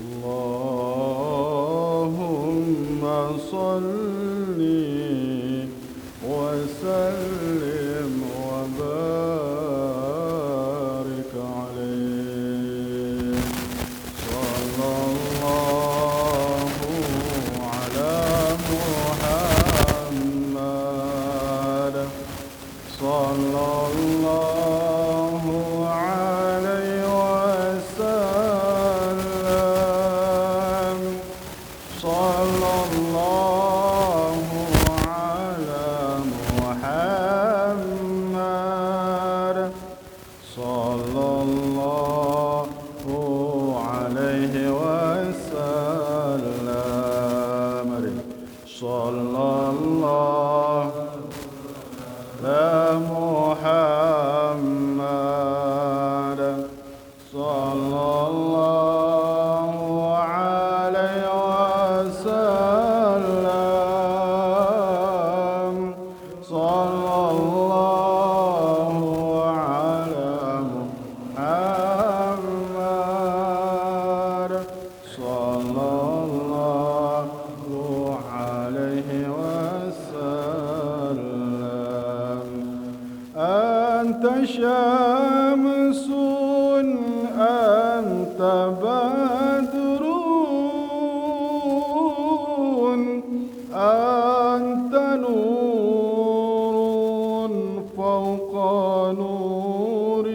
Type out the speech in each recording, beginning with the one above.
اللهم صل وسلم وبارك عليه. صلى الله على محمد صلى الله عليه وسلم. صلى الله على محمد صلى الله عليه وسلم. صلى الله على محمد صلى الله عليه وسلم. صلى الله على محمد صلى الله عليه وسلم. أنت شمس أنت بدر أنت نور فوق نور.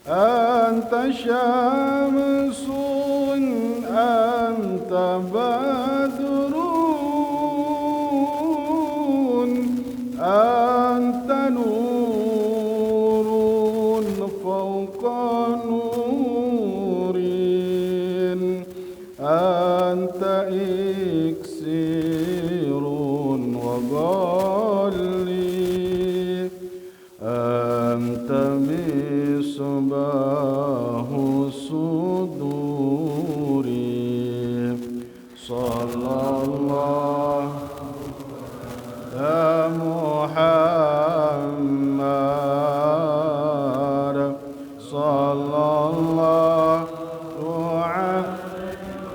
أنت شمس أنت بدر أنت نور فوق نور. أنت إكسير وغالي أنت مصباح الصدور. صلى الله على محمد صلى الله عليه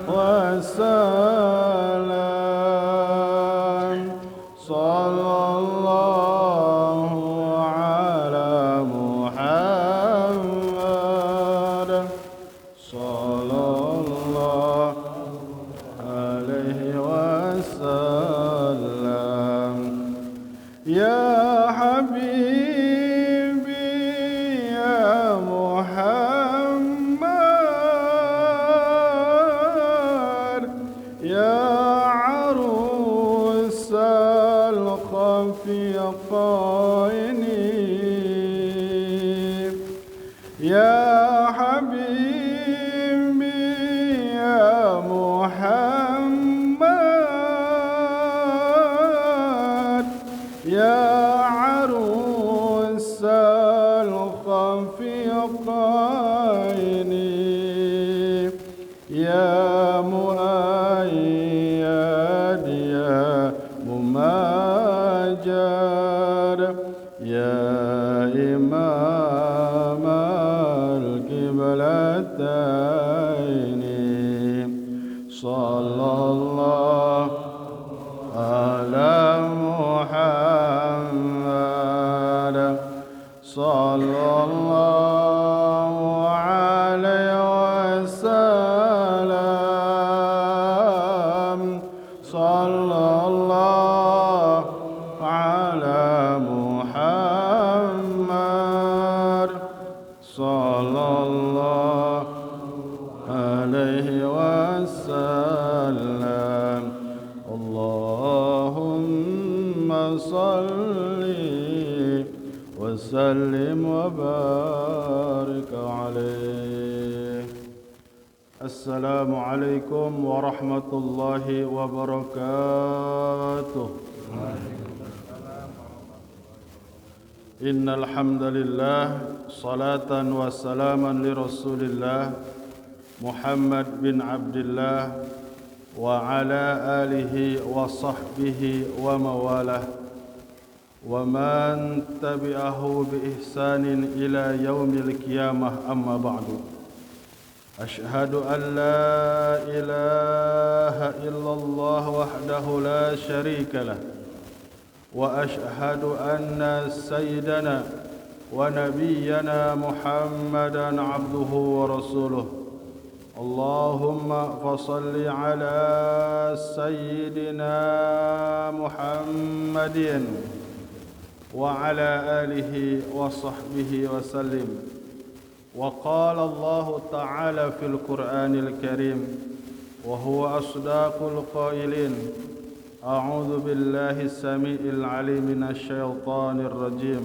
وسلم. صلى الله على محمد صلى الله عليه وسلم. يا حبيبي يا محمد يا عروس الخفيقين. يا حبيبي يا محمد يا عروس الخفيقين. يا مؤيد يا مماجد يا إمام القبلتين. صلى الله على محمد صلى الله عليه وسلم. صلى الله على محمد صلى الله عليه وسلم. اللهم صل وسلم وبارك عليه. السلام عليكم ورحمة الله وبركاته. إن الحمد لله صلاة وسلاما لرسول الله محمد بن عبد الله وعلى آله وصحبه ومواله ومن تبعه بإحسان إلى يوم القيامة. أما بعد. أشهد أن لا إله إلا الله وحده لا شريك له وأشهد أن سيدنا ونبينا محمدا عبده ورسوله اللهم فصل على سيدنا محمد وعلى آله وصحبه وسلم. وقال الله تعالى في القرآن الكريم وهو أصدق القائلين أعوذ بالله السميع العليم من الشيطان الرجيم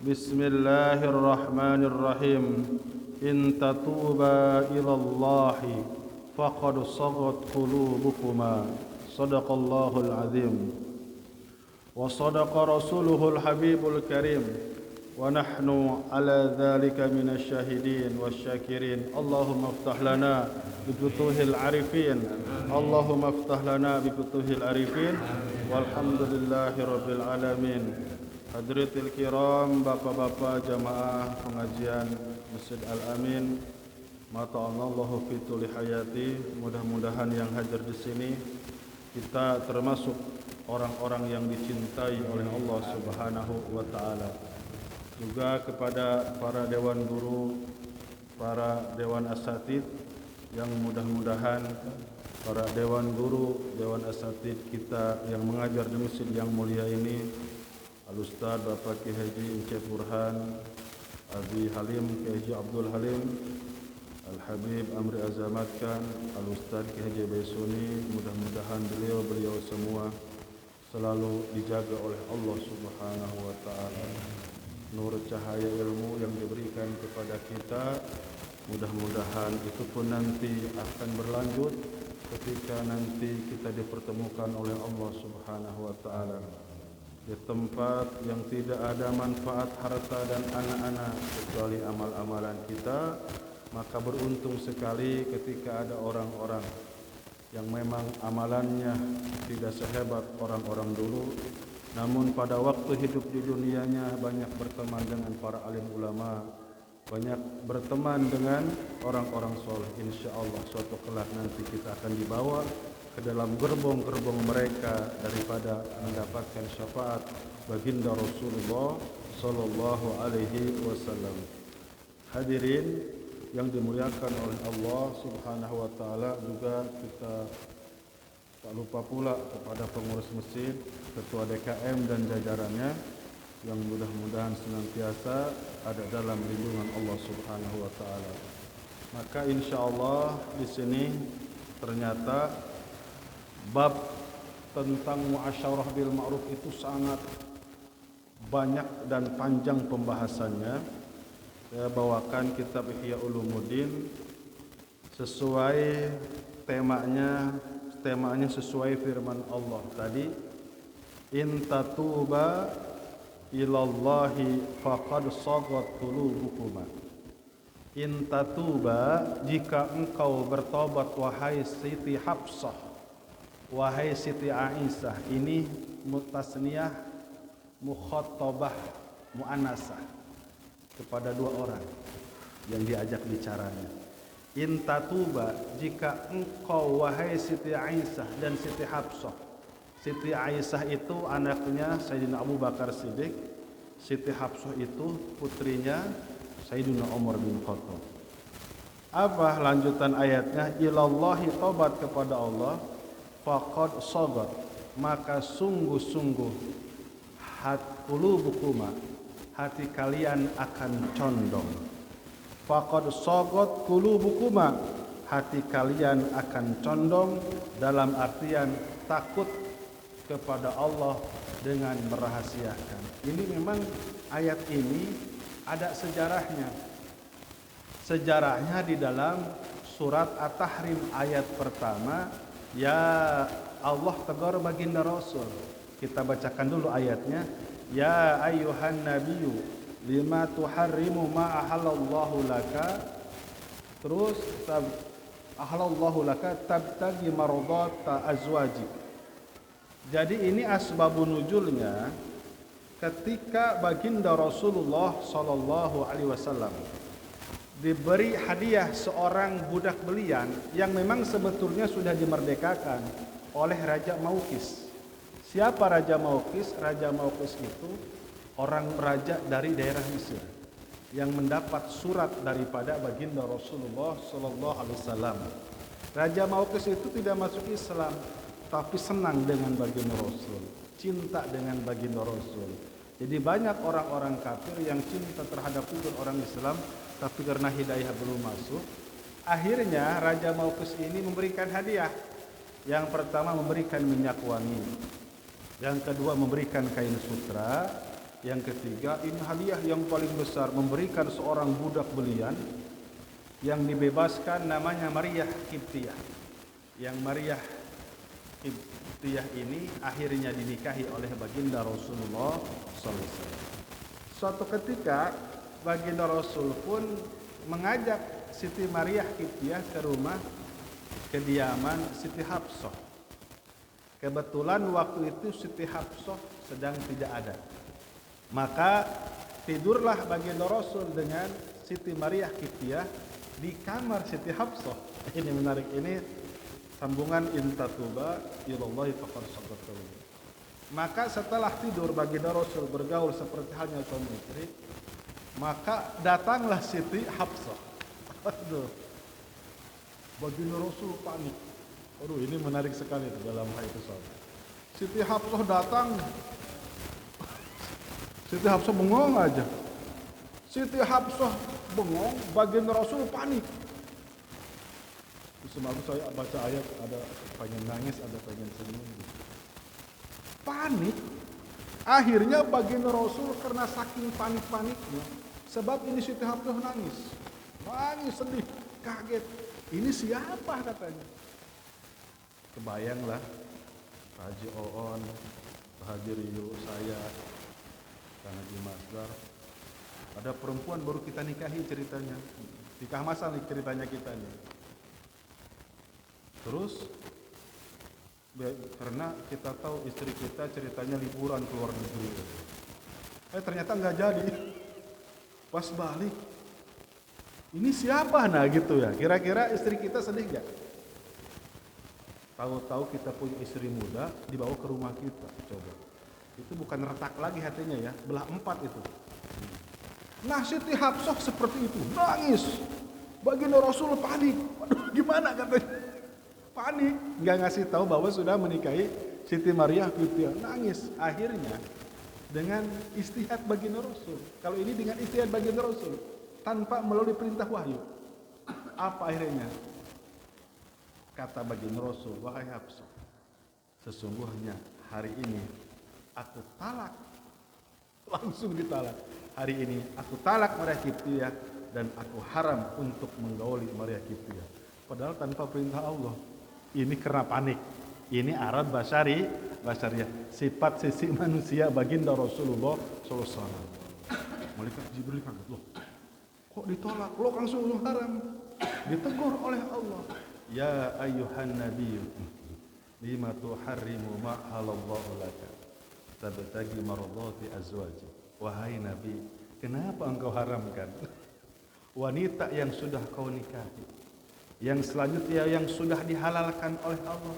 بسم الله الرحمن الرحيم إن تتوبا إلى الله فقد صغت قلوبكما صدق الله العظيم وصدق رسوله الحبيب الكريم ونحن على ذلك من الشاهدين والشاكرين اللهم افتح لنا بفتوح العارفين اللهم افتح لنا بفتوح العارفين والحمد لله رب العالمين. Hadiratul kiram, bapak-bapak jamaah pengajian Masjid Al-Amin, mata'allahu fi tuli hayati. Mudah-mudahan yang hadir di sini kita termasuk orang-orang yang dicintai oleh Allah Subhanahu wa taala. Juga kepada para dewan guru, para dewan asatid yang mudah-mudahan para dewan guru, dewan asatid kita yang mengajar di masjid yang mulia ini, Al-Ustaz Bapak Ki Haji Encep Burhan, Abi Halim Ki Haji Abdul Halim, Al-Habib Amri Azamatkan, Al-Ustaz Ki Haji Baisuni, mudah-mudahan beliau semua selalu dijaga oleh Allah Subhanahu wa taala. Nur cahaya ilmu yang diberikan kepada kita, mudah-mudahan itu pun nanti akan berlanjut ketika nanti kita dipertemukan oleh Allah Subhanahu wa taala di tempat yang tidak ada manfaat harta dan anak-anak kecuali amal-amalan kita. Maka beruntung sekali ketika ada orang-orang yang memang amalannya tidak sehebat orang-orang dulu, namun pada waktu hidup di dunianya banyak berteman dengan para alim ulama, banyak berteman dengan orang-orang soleh. Insyaallah suatu kelak nanti kita akan dibawa ke dalam gerbong-gerbong mereka daripada mendapatkan syafaat baginda Rasulullah sallallahu alaihi wasallam. Hadirin yang dimuliakan oleh Allah Subhanahu wa taala, juga kita tak lupa pula kepada pengurus masjid, ketua DKM dan jajarannya yang mudah-mudahan senantiasa ada dalam lindungan Allah Subhanahu wa taala. Maka insyaallah di sini ternyata bab tentang muasyarah bil ma'ruf itu sangat banyak dan panjang pembahasannya. Saya bawakan kitab Ihya Ulumuddin sesuai temanya sesuai firman Allah tadi, in tatuba ilallahi faqad sagat qulubukuma. In tatuba, jika engkau bertobat wahai Siti Hafsah, wahai Siti Aisyah. Ini mutasniyah mukhatabah muannasah kepada dua orang yang diajak bicaranya. In tatuba, jika engkau wahai Siti Aisyah dan Siti Hafsah. Siti Aisyah itu anaknya Sayyidina Abu Bakar Siddiq, Siti Hafsah itu putrinya Sayyidina Umar bin Khattab. Apa lanjutan ayatnya? Ilallahi, tobat kepada Allah, faqad sagat, maka sungguh-sungguh qulubukuma, hati kalian akan condong. Faqad sagat qulubukuma, hati kalian akan condong dalam artian takut kepada Allah dengan merahasiakan. Ini memang ayat ini ada sejarahnya. Sejarahnya di dalam surat At-Tahrim ayat pertama. Ya Allah tegur baginda Rasul. Kita bacakan dulu ayatnya. Ya ayyuhan nabiyyu lima tuharrimu ma ahallallahu laka. Terus ahallallahu laka tabtagi mardata azwaji. Jadi ini asbabun nuzulnya ketika baginda Rasulullah sallallahu alaihi wasallam diberi hadiah seorang budak belian yang memang sebetulnya sudah dimerdekakan oleh Raja Maukis. Siapa Raja Maukis? Raja Maukis itu orang raja dari daerah Mesir yang mendapat surat daripada baginda Rasulullah sallallahu alaihi wasallam. Raja Maukis itu tidak masuk Islam, tapi senang dengan baginda Rasul, cinta dengan baginda Rasul. Jadi banyak orang-orang kafir yang cinta terhadap figur orang Islam, tapi karena hidayah belum masuk, akhirnya Raja Maukis ini memberikan hadiah. Yang pertama memberikan minyak wangi, yang kedua memberikan kain sutra, yang ketiga ini hadiah yang paling besar, memberikan seorang budak belian yang dibebaskan, namanya Maryah Qibtiyah. Yang Maryah Qibtiyah ini akhirnya dinikahi oleh baginda Rasulullah SAW. Suatu ketika baginda Rasul pun mengajak Siti Maryah Qibtiyah ke rumah kediaman Siti Hafsah. Kebetulan waktu itu Siti Hafsah sedang tidak ada. Maka tidurlah baginda Rasul dengan Siti Maryah Qibtiyah di kamar Siti Hafsah. Ini menarik, ini sambungan intatuba ilallahi faqad sadaqtu. Maka setelah tidur baginda Rasul bergaul seperti halnya suami istri, maka datanglah Siti Hafsah. Aduh, baginda Rasul panik. Aduh, ini menarik sekali dalam hal itu soalnya. Siti Hafsah datang, Siti Hafsah bengong aja. Siti Hafsah bengong, baginda Rasul panik. Semalam saya baca ayat, ada pengen nangis, ada pengen senyum. Panik. Akhirnya baginda Rasul karena saking panik-paniknya, sebab ini Siti Hafsah nangis, sedih, kaget. Ini siapa katanya? Kebayanglah Pak Haji Oon, Pak Haji Rio, saya, Kang Haji Masdar. Ada perempuan baru kita nikahi ceritanya, nikah masal nih ceritanya kita nih. Terus karena kita tahu istri kita ceritanya liburan ke luar negeri, ternyata nggak jadi. Pas balik, ini siapa nah gitu ya? Kira-kira istri kita sedih nggak? Tahu-tahu kita punya istri muda dibawa ke rumah kita, coba. Itu bukan retak lagi hatinya ya, belah empat itu. Nah, Siti Hafsah seperti itu, nangis. Baginda Rasul panik. Aduh, gimana katanya? Panik, nggak ngasih tahu bahwa sudah menikahi Siti Maryah Qibtiyah. Nangis. Akhirnya dengan istihad baginda Rasul. Kalau ini dengan istihad baginda Rasul tanpa melalui perintah wahyu. Apa akhirnya? Kata baginda Rasul, wahai Hafsah, sesungguhnya hari ini aku talak. Langsung ditalak. Hari ini aku talak Maryah Qibtiyah dan aku haram untuk menggauli Maryah Qibtiyah. Padahal tanpa perintah Allah. Ini karena panik. Ini arad basyariyah. Sifat sisi manusia baginda Rasulullah SAW. Malaikat Jibril kaget, loh, kok ditolak? Lo langsung haram. Ditegur oleh Allah. Ya ayyuhan nabiyyu lima tuharrimu ma halallahu laka tabtagi mardhati azwaji. Wahai Nabi, kenapa engkau haramkan wanita yang sudah kau nikahi, yang selanjutnya yang sudah dihalalkan oleh Allah,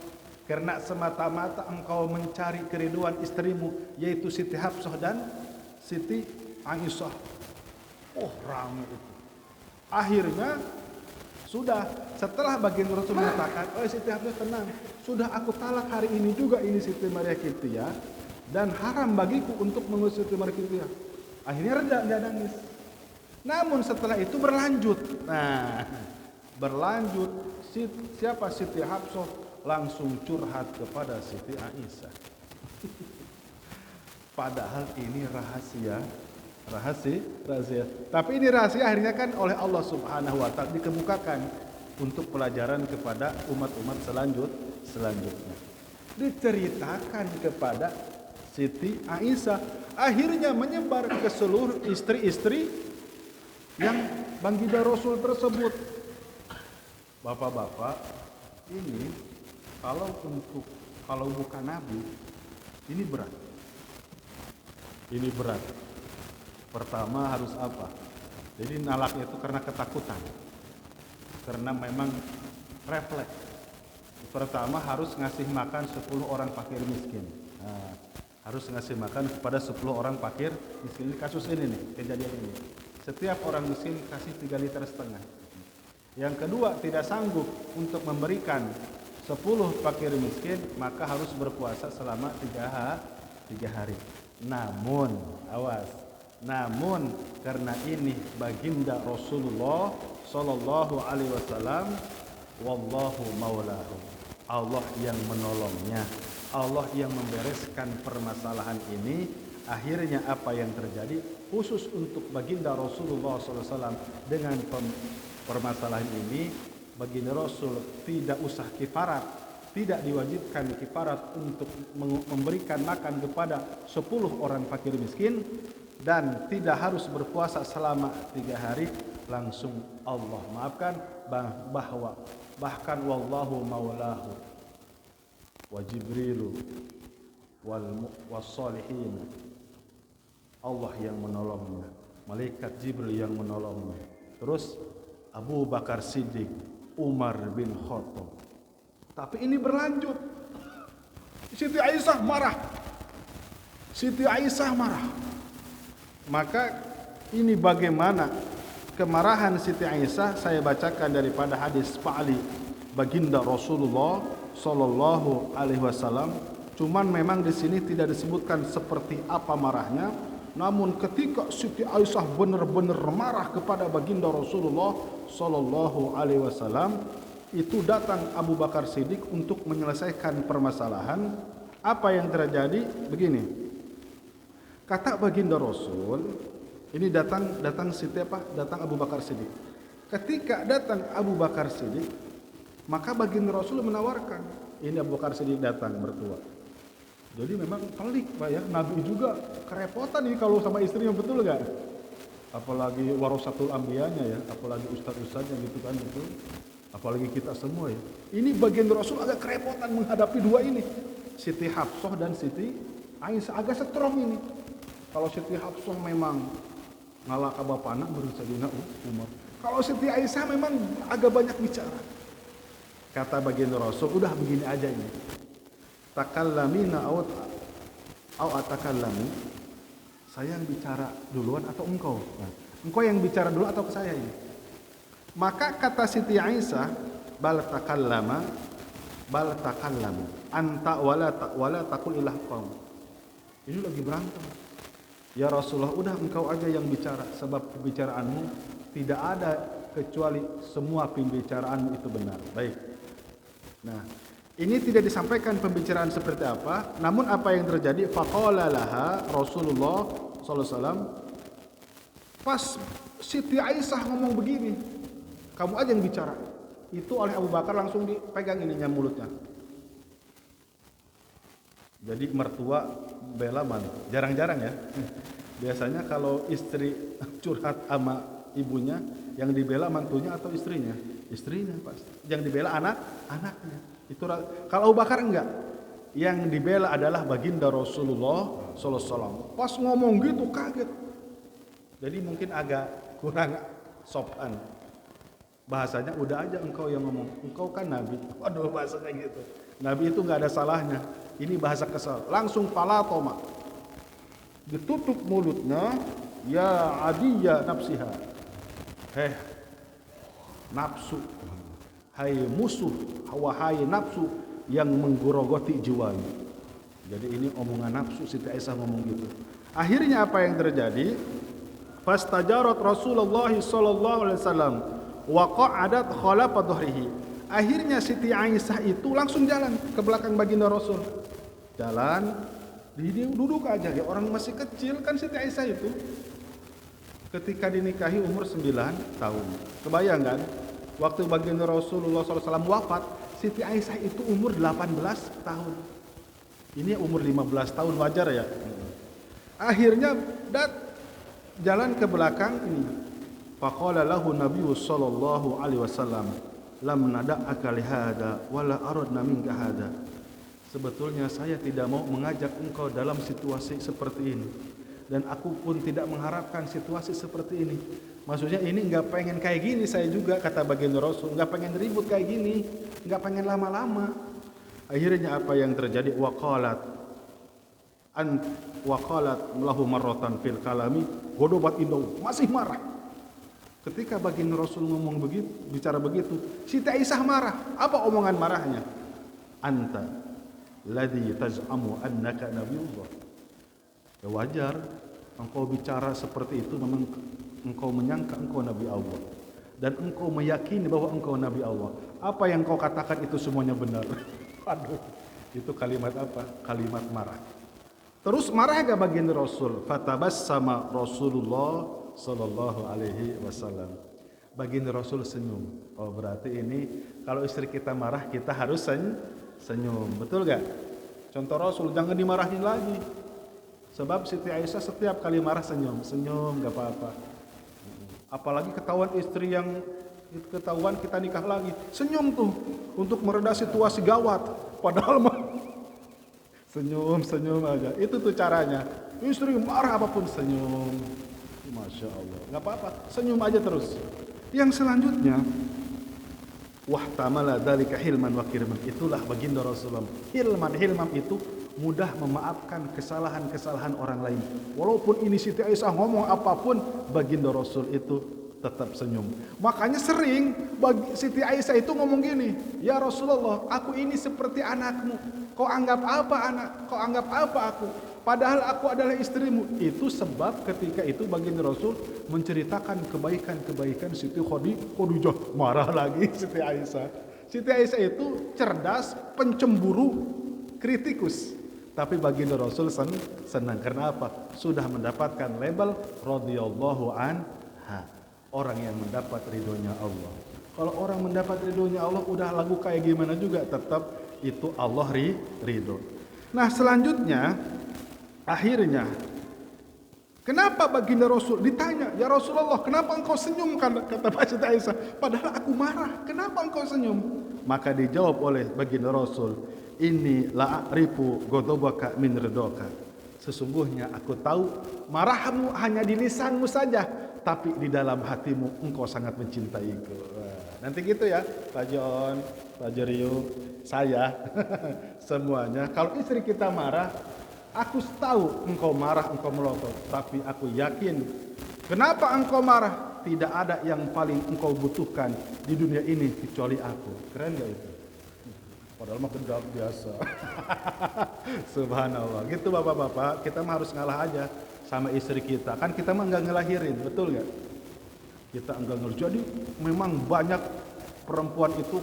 karena semata-mata engkau mencari keriduan istrimu, yaitu Siti Hafsah dan Siti Aisyah. Oh, ramai itu. Akhirnya sudah, setelah baginda Rasul mengatakan, oh Siti Hafsah tenang, sudah aku talak hari ini juga ini Siti Maryah Qibtiyah, dan haram bagiku untuk mengusir Siti Maryah Qibtiyah. Akhirnya reda, dia nangis. Namun setelah itu berlanjut. Nah, berlanjut, siapa Siti Hafsah langsung curhat kepada Siti Aisyah. Padahal ini rahasia. Tapi ini rahasia akhirnya kan oleh Allah Subhanahu wa taala dikemukakan untuk pelajaran kepada umat-umat selanjutnya. Diceritakan kepada Siti Aisyah, akhirnya menyebar ke seluruh istri-istri yang baginda Rasul tersebut. Bapak-bapak, ini kalau bukan nabi, ini berat. Ini berat. Pertama harus apa? Jadi nalaknya itu karena ketakutan. Karena memang refleks. Pertama harus ngasih makan 10 orang fakir miskin. Nah, harus ngasih makan kepada 10 orang fakir miskin. Ini kasus ini nih, kejadian ini. Setiap orang miskin kasih 3,5 liter. Yang kedua, tidak sanggup untuk memberikan 10 fakir miskin, maka harus berpuasa selama 3 hari. Namun, awas. Namun karena ini baginda Rasulullah sallallahu alaihi wasallam, wallahu maulahu. Allah yang menolongnya, Allah yang membereskan permasalahan ini. Akhirnya apa yang terjadi khusus untuk baginda Rasulullah SAW dengan permasalahan ini, baginda Rasul tidak usah kifarat, tidak diwajibkan kifarat untuk memberikan makan kepada 10 orang fakir miskin, dan tidak harus berpuasa selama 3 hari. Langsung Allah maafkan, bahkan wallahu maulahu wa jibrilu wassalihin. Allah yang menolongnya, malaikat Jibril yang menolongnya. Terus Abu Bakar Siddiq, Umar bin Khattab. Tapi ini berlanjut. Siti Aisyah marah. Maka ini bagaimana kemarahan Siti Aisyah, saya bacakan daripada hadis Fa'li baginda Rasulullah sallallahu alaihi wasallam. Cuman memang di sini tidak disebutkan seperti apa marahnya. Namun ketika Siti Aisyah benar-benar marah kepada baginda Rasulullah sallallahu alaihi wasallam, itu datang Abu Bakar Siddiq untuk menyelesaikan permasalahan. Apa yang terjadi? Begini. Kata baginda Rasul, ini datang Siti apa? Datang Abu Bakar Siddiq. Ketika datang Abu Bakar Siddiq, maka baginda Rasul menawarkan. Ini Abu Bakar Siddiq datang mertua. Jadi memang pelik Pak ya, Nabi juga kerepotan nih kalau sama istrinya, betul gak? Apalagi warasatul ambiyanya ya, apalagi ustaz-ustaznya gitu kan, betul. Apalagi kita semua ya. Ini bagian Rasul agak kerepotan menghadapi dua ini, Siti Hafsah dan Siti Aisyah, agak strong ini. Kalau Siti Hafsah memang ngalah ka bapana menurut Sayyidina Umar. Kalau Siti Aisyah memang agak banyak bicara. Kata bagian Rasul, udah begini aja ini. Takallamina au atakallami, saya yang bicara duluan atau engkau? Nah, engkau yang bicara dulu atau ke saya ini? Maka kata Siti Aisyah, bal takallama anta wala taqul ilah qaum. Ini lagi berantem. Ya Rasulullah, udah engkau aja yang bicara, sebab pembicaraanmu tidak ada kecuali semua pembicaraanmu itu benar. Baik. Nah, ini tidak disampaikan pembicaraan seperti apa, namun apa yang terjadi, faqala laha Rasulullah sallallahu alaihi wasallam, pas Siti Aisyah ngomong begini, kamu aja yang bicara. Itu oleh Abu Bakar langsung dipegang ininya mulutnya. Jadi mertua bela mantu, jarang-jarang ya. Biasanya kalau istri curhat sama ibunya, yang dibela mantunya atau istrinya? Istrinya pasti. Yang dibela anaknya. Itu kalau Abu Bakar enggak, yang dibela adalah baginda Rasulullah sallallahu alaihi wasallam. Pas ngomong gitu kaget. Jadi mungkin agak kurang sopan. Bahasanya udah aja engkau yang ngomong, engkau kan nabi. Waduh, bahasanya gitu. Nabi itu enggak ada salahnya. Ini bahasa kesal. Langsung falatoma. Ditutup mulutnya, ya adiyya nafsiha. Nafsu. Hai musuh, wahai nafsu yang menggerogoti jiwamu. Jadi ini omongan nafsu, Siti Aisyah ngomong gitu. Akhirnya apa yang terjadi? Fastajarat Rasulullah sallallahu alaihi wasallam wa qa'adat khalafa dhahrihi. Akhirnya Siti Aisyah itu langsung jalan ke belakang baginda Rasul. Jalan, dia duduk aja ya, orang masih kecil kan Siti Aisyah itu. Ketika dinikahi umur 9 tahun. Kebayang kan? Waktu baginda Rasulullah SAW wafat, Siti Aisyah itu umur 18 tahun. Ini umur 15 tahun wajar ya. Akhirnya jalan ke belakang ini. Faqala lahu Nabi sallallahu alaihi wasallam, lam nada'aka lihada wala aradna minka hada. Sebetulnya saya tidak mau mengajak engkau dalam situasi seperti ini. dan aku pun tidak mengharapkan situasi seperti ini. Maksudnya ini nggak pengen kayak gini saya juga, kata baginda Rasul, nggak pengen ribut kayak gini, nggak pengen lama-lama. Akhirnya apa yang terjadi? Waqalat lahu marratan fil kalami godobat indahu, masih marah. Ketika baginda Rasul ngomong begitu, bicara begitu, Siti Aisyah marah. Apa omongan marahnya? Anta ladzi taz'amu annaka nabiyullah. Ya wajar engkau bicara seperti itu, memang engkau menyangka engkau nabi Allah dan engkau meyakini bahwa engkau nabi Allah. Apa yang kau katakan itu semuanya benar. Aduh, itu kalimat apa? Kalimat marah. Terus marah gak baginda Rasul? Fatabassama Rasulullah sallallahu alaihi wasallam. Baginda Rasul senyum. Oh, berarti ini kalau istri kita marah kita harus senyum. Betul gak? Contoh Rasul, jangan dimarahin lagi. Sebab Siti Aisyah setiap kali marah senyum gak apa-apa. Apalagi ketahuan istri yang ketahuan kita nikah lagi, senyum tuh untuk mereda situasi gawat. Padahal mah senyum aja. Itu tuh caranya. Istri marah apapun senyum. Masya Allah. Gak apa-apa, senyum aja terus. Yang selanjutnya, wahtamala dzalika hilman wa kirman. Itulah baginda Rasulullah. Hilman itu mudah memaafkan kesalahan-kesalahan orang lain. Walaupun ini Siti Aisyah ngomong apapun, baginda Rasul itu tetap senyum. Makanya sering Siti Aisyah itu ngomong gini, ya Rasulullah, aku ini seperti anakmu. Kau anggap apa anak? Kau anggap apa aku? Padahal aku adalah istrimu. Itu sebab ketika itu baginda Rasul menceritakan kebaikan-kebaikan Siti Khadijah. Marah lagi Siti Aisyah. Siti Aisyah itu cerdas, pencemburu, kritikus. Tapi baginda Rasul senang. Karena apa? Sudah mendapatkan label radhiyallahu anha. Orang yang mendapat ridhonya Allah. Kalau orang mendapat ridhonya Allah, udah lagu kayak gimana juga tetap itu Allah ridho. Nah selanjutnya, akhirnya kenapa baginda Rasul ditanya, ya Rasulullah, kenapa engkau senyum? Kata Siti Aisyah, padahal aku marah, kenapa engkau senyum? Maka dijawab oleh baginda Rasul, inni la'arifu ghadabaka min ridhaka. Sesungguhnya aku tahu marahmu hanya di lisanmu saja, tapi di dalam hatimu engkau sangat mencintaiku. Nanti gitu ya, Pak John, Pak Jerio, saya, semuanya. Kalau istri kita marah, aku tahu engkau marah, engkau melotot, tapi aku yakin kenapa engkau marah? Tidak ada yang paling engkau butuhkan di dunia ini kecuali aku. Keren gak itu? Padahal mah kedap biasa. Subhanallah. Gitu bapak-bapak, kita mah harus ngalah aja sama istri kita. Kan kita mah nggak ngelahirin, betul nggak? Kita enggak ngerti. Jadi memang banyak perempuan itu,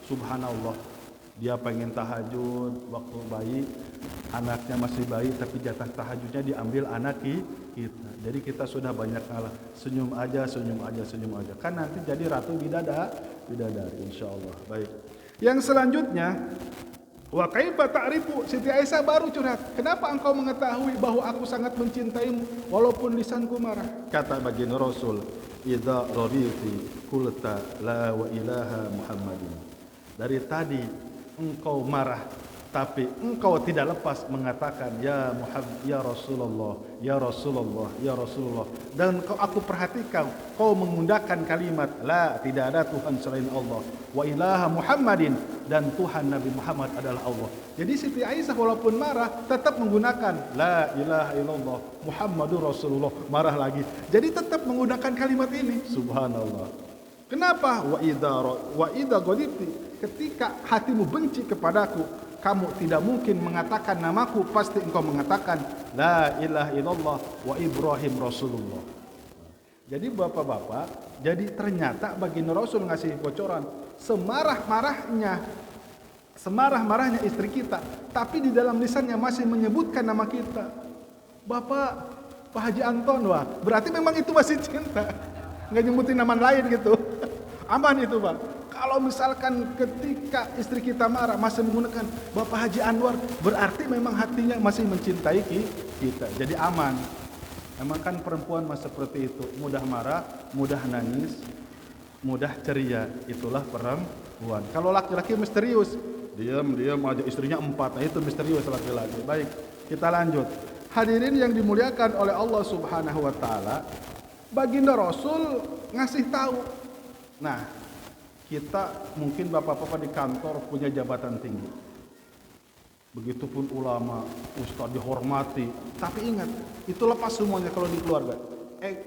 subhanallah, dia pengen tahajud waktu bayi, anaknya masih bayi, tapi jatah tahajudnya diambil anak kita. Jadi kita sudah banyak ngalah. Senyum aja. Kan nanti jadi ratu bidadari, insyaallah. Baik. Yang selanjutnya, wa kaifa ta'rifu, Siti Aisyah baru curhat. Kenapa engkau mengetahui bahwa aku sangat mencintaimu walaupun lisanku marah? Kata baginda Rasul, idza raditi qulta la wa ilaha Muhammadin. Dari tadi engkau marah, tapi engkau tidak lepas mengatakan ya Muhammad, ya Rasulullah, ya Rasulullah, ya Rasulullah. Dan aku perhatikan kau menggunakan kalimat la, tidak ada Tuhan selain Allah, wa ilaha Muhammadin, dan Tuhan Nabi Muhammad adalah Allah. Jadi Siti Aisyah walaupun marah tetap menggunakan la ilaha illallah Muhammadur Rasulullah. Marah lagi, jadi tetap menggunakan kalimat ini. Subhanallah. Kenapa? Wa idza ghadibti, ketika hatimu benci kepadaku, kamu tidak mungkin mengatakan namaku, pasti engkau mengatakan la ilaha illallah wa Ibrahim Rasulullah. Jadi bapak-bapak, jadi ternyata baginda Rasul ngasih bocoran, semarah-marahnya istri kita, tapi di dalam lisannya masih menyebutkan nama kita. Bapak, Pak Haji Anton, wah, berarti memang itu masih cinta. Nggak nyebutin nama lain gitu. Aman itu, Pak. Kalau misalkan ketika istri kita marah masih menggunakan Bapak Haji Anwar, berarti memang hatinya masih mencintai kita. Jadi aman. Emang kan perempuan mah seperti itu, mudah marah, mudah nangis, mudah ceria. Itulah perempuan. Kalau laki-laki misterius, diam aja, istrinya 4. Nah itu misterius laki-laki. Baik, kita lanjut. Hadirin yang dimuliakan oleh Allah Subhanahu wa taala, baginda Rasul ngasih tahu. Nah, kita mungkin bapak-bapak di kantor punya jabatan tinggi. Begitupun ulama, ustadz dihormati. Tapi ingat, itu lepas semuanya kalau di keluarga.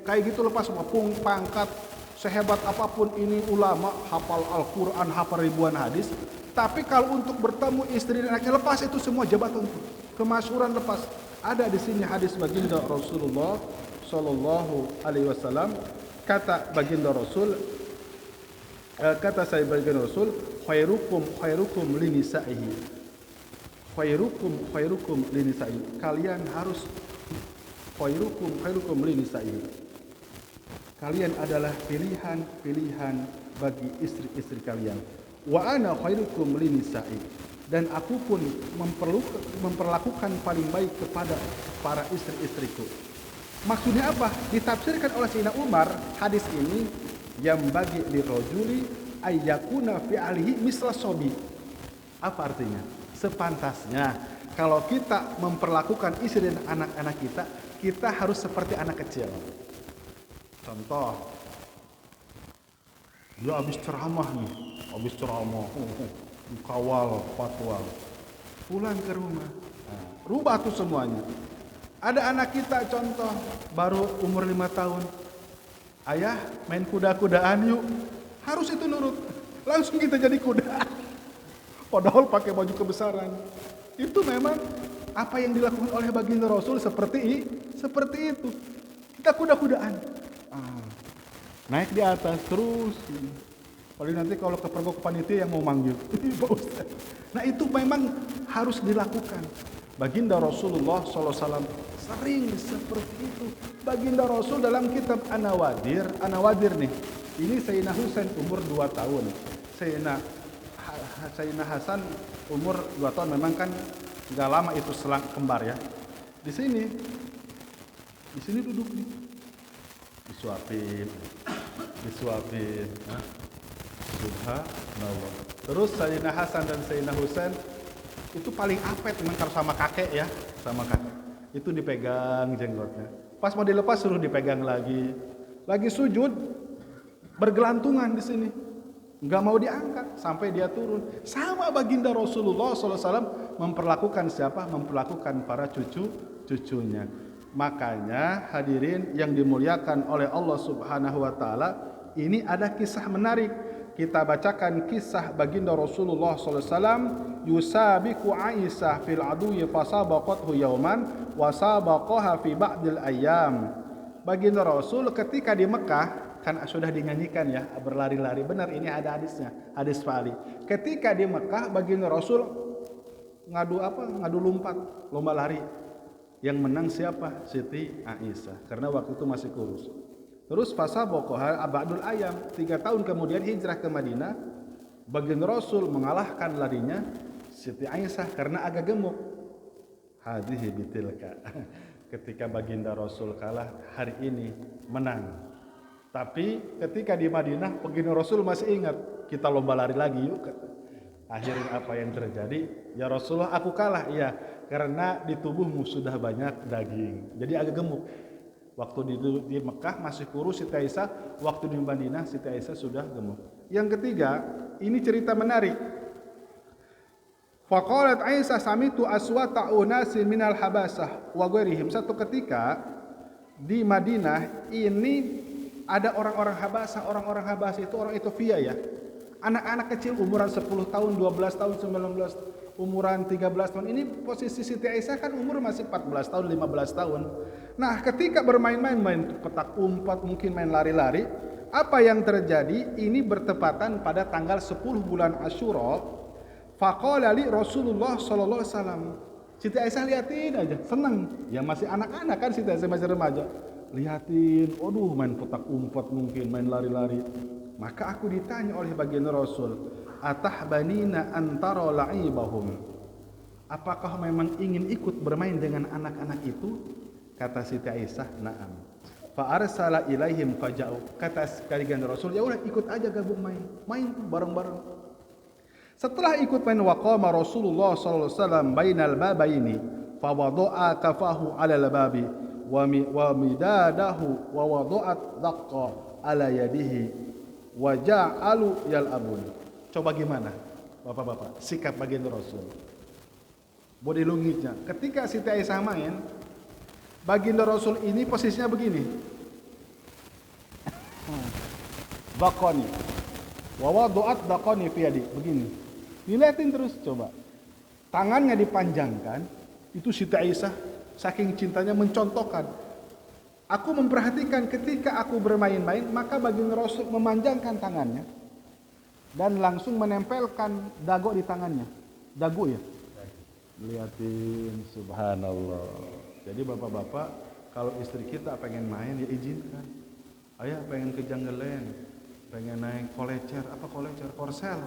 Kayak gitu lepas semua, pangkat, sehebat apapun ini ulama, hafal Al-Quran, hafal ribuan hadis. Tapi kalau untuk bertemu istri dan anaknya, lepas itu semua jabatan itu. Kemasyhuran lepas. Ada di sini hadis baginda Rasulullah Sallallahu Alaihi Wasallam, kata baginda Rasul, kata saya baginda Rasul, khairukum linisaihi, khairukum linisaihi. Kalian harus khairukum linisaihi. Kalian adalah pilihan bagi istri-istri kalian. Wa ana khairukum linisaihi. Dan aku pun memperlakukan paling baik kepada para istri-istriku. Maksudnya apa? Ditafsirkan oleh Sayyidina Umar hadis ini, yang bagi lirajuli ayyakuna fi alihi misla sobi. Apa artinya? Sepantasnya kalau kita memperlakukan istri dan anak-anak kita harus seperti anak kecil. Contoh, dia habis ceramah, kawal fatwa, pulang ke rumah, rubah tuh semuanya. Ada anak kita contoh baru umur 5 tahun, ayah main kuda-kudaan yuk, harus itu nurut, langsung kita jadi kuda. Padahal pakai baju kebesaran. Itu memang apa yang dilakukan oleh baginda Rasul seperti itu. Kita kuda-kudaan, naik di atas terus. Paling nanti kalau kepergok panitia yang mau manggil, Pak Ustaz. Nah itu memang harus dilakukan. Baginda Rasulullah SAW sering seperti itu. Baginda Rasul dalam kitab An-Nawadir nih. Ini Sayyidina Husain umur 2 tahun. Sayyidina Hasan umur 2 tahun. Memang kan nggak lama itu selang kembar ya. Di sini duduk nih, disuapin. Subhanallah. Terus Sayyidina Hasan dan Sayyidina Husain itu paling apet memang kalau sama kakek ya, itu dipegang jenggotnya. Pas mau dilepas suruh dipegang lagi sujud bergelantungan di sini, nggak mau diangkat sampai dia turun. Sama baginda Rasulullah SAW memperlakukan siapa? Memperlakukan para cucunya. Makanya hadirin yang dimuliakan oleh Allah Subhanahu Wa Taala, ini ada kisah menarik. Kita bacakan kisah baginda Rasulullah SAW, yusabiqu Aisyah fil aduwi fasabaqathu yauman wa sabaqaha fi ba'dil ayyam. Baginda Rasul ketika di Mekah, kan sudah dinyanyikan ya, berlari-lari. Benar, ini ada hadisnya, hadis Fa'ali. Ketika di Mekah, baginda Rasul ngadu lomba lari. Yang menang siapa? Siti Aisyah, karena waktu itu masih kurus. Terus fasabaqaha ba'dul ayyam, 3 tahun kemudian hijrah ke Madinah, baginda Rasul mengalahkan larinya Siti Aisyah karena agak gemuk. Hadhihi bitilka. Ketika baginda Rasul kalah, hari ini menang. Tapi ketika di Madinah, baginda Rasul masih ingat, kita lomba lari lagi yuk. Akhirnya apa yang terjadi? Ya Rasulullah, aku kalah. Iya, karena di tubuhmu sudah banyak daging, jadi agak gemuk. Waktu di Mekah masih kurus Siti Aisyah, waktu di Madinah Siti Aisyah sudah gemuk. Yang ketiga, ini cerita menarik. Faqalat Aisyah samitu aswata unasin minal habasah wa ghairihim. Satu ketika di Madinah ini ada orang-orang Habasah itu orang Ethiopia ya. Anak-anak kecil umuran 10 tahun, 12 tahun, 19, umuran 13 tahun. Ini posisi Siti Aisyah kan umur masih 14 tahun, 15 tahun. Nah, ketika bermain-main, main petak umpet, mungkin main lari-lari, apa yang terjadi? Ini bertepatan pada tanggal 10 bulan Asyura. Faqala li Rasulullah sallallahu alaihi wasallam. Siti Aisyah liatin aja, senang. Ya masih anak-anak kan, Siti Aisyah masih remaja. Liatin, aduh main petak umpet mungkin, main lari-lari. Maka aku ditanya oleh baginda Rasul, atahbanina antara la'ibahum. Apakah memang ingin ikut bermain dengan anak-anak itu? Kata Siti Aisyah, na'am. Fa arsala ilaihim faja'u. Kata baginda Rasul, ya udah ikut aja gabung main bareng-bareng. Setelah ikut main, waqama Rasulullah sallallahu alaihi wasallam bainal babaini. fa wada'a kafahu 'ala al-babi wa midadahu wa wada'at daqqa 'ala yadihi wa ja'alu yal'abun. Coba gimana Bapak-bapak sikap baginda Rasul? Body language-nya. Ketika Siti Aisyah main, baginda Rasul ini posisinya begini. Daqani. Wa wada'at daqani fi yadi. Begini. Dilihatin terus coba. Tangannya dipanjangkan, itu Siti Aisyah saking cintanya mencontohkan. Aku memperhatikan ketika aku bermain-main, maka baginda Rasul memanjangkan tangannya dan langsung menempelkan dagu di tangannya. Dagu ya? Lihatin, subhanallah. Jadi bapak-bapak, kalau istri kita pengen main ya izinkan. Ayah pengen ke Janggelen, pengen naik kolecer. Apa kolecer? Korsel.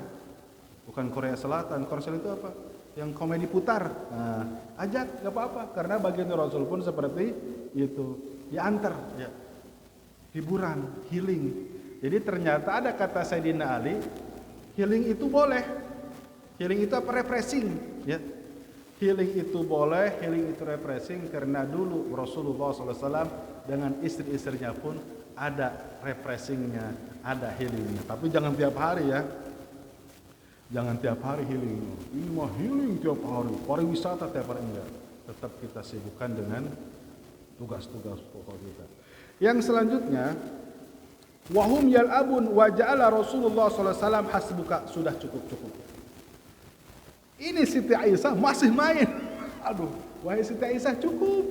Bukan Korea Selatan. Korsel itu apa? Yang komedi putar. Nah, ajak, gak apa-apa. Karena baginda Rasul pun seperti itu. Ya antar, ya. Hiburan, healing. Jadi ternyata ada kata Sayyidina Ali, healing itu boleh. Healing itu apa? Refreshing, ya. Healing itu boleh, healing itu refreshing karena dulu Rasulullah SAW dengan istri-istrinya pun ada refreshingnya, ada healingnya. Tapi jangan tiap hari ya. Jangan tiap hari healing. Ini mah healing tiap hari. Pariwisata tiap hari enggak. Tetap kita sibukkan dengan tugas-tugas pokok kita. Yang selanjutnya, wahum yal'abun wa ja'ala Rasulullah SAW hasbuka. Sudah cukup. Ini Siti Aisyah masih main. Aduh, wahai Siti Aisyah cukup.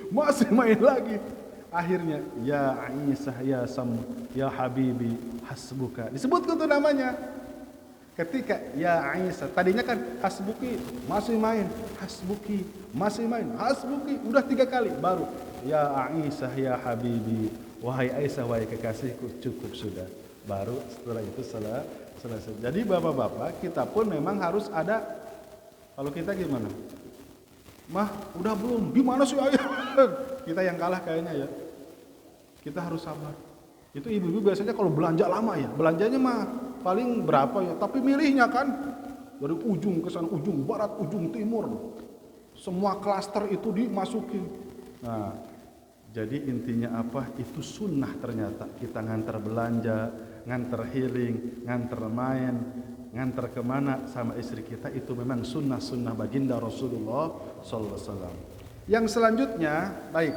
Masih main lagi. Akhirnya, ya Aisyah, ya Habibi, hasbuka. Disebut itu namanya. Ketika ya Aisyah, tadinya kan hasbuki, masih main, hasbuki, masih main, hasbuki, udah 3 kali, baru ya Aisyah, ya Habibi, wahai Aisyah, wahai kekasihku, cukup sudah. Baru setelah itu selesai. Jadi bapak-bapak, kita pun memang harus ada. Kalau kita gimana? Mah, udah belum? Gimana sih ayah? Kita yang kalah kayaknya ya. Kita harus sabar. Itu ibu-ibu biasanya kalau belanja lama ya, belanjanya mah paling berapa ya, tapi milihnya kan dari ujung ke sana, ujung barat, ujung timur, semua klaster itu dimasukin. Nah, jadi intinya apa? Itu sunnah ternyata. Kita ngantar belanja, ngantar healing, ngantar main, ngantar kemana sama istri kita, itu memang sunnah baginda Rasulullah SAW. Yang selanjutnya, baik,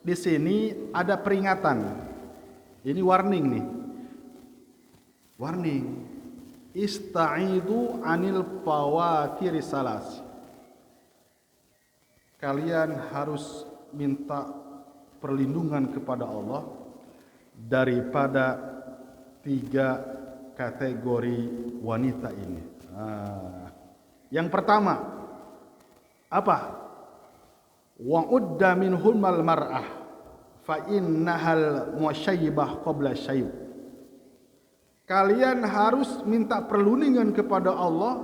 di sini ada peringatan. Ini warning nih. Warning. Ista'idu anil fawatir salas. Kalian harus minta perlindungan kepada Allah daripada 3 kategori wanita ini. Yang pertama, apa? Wa'udda minhumul mar'ah fa innahal musyayyibah qabla syayb. Kalian harus minta perlindungan kepada Allah.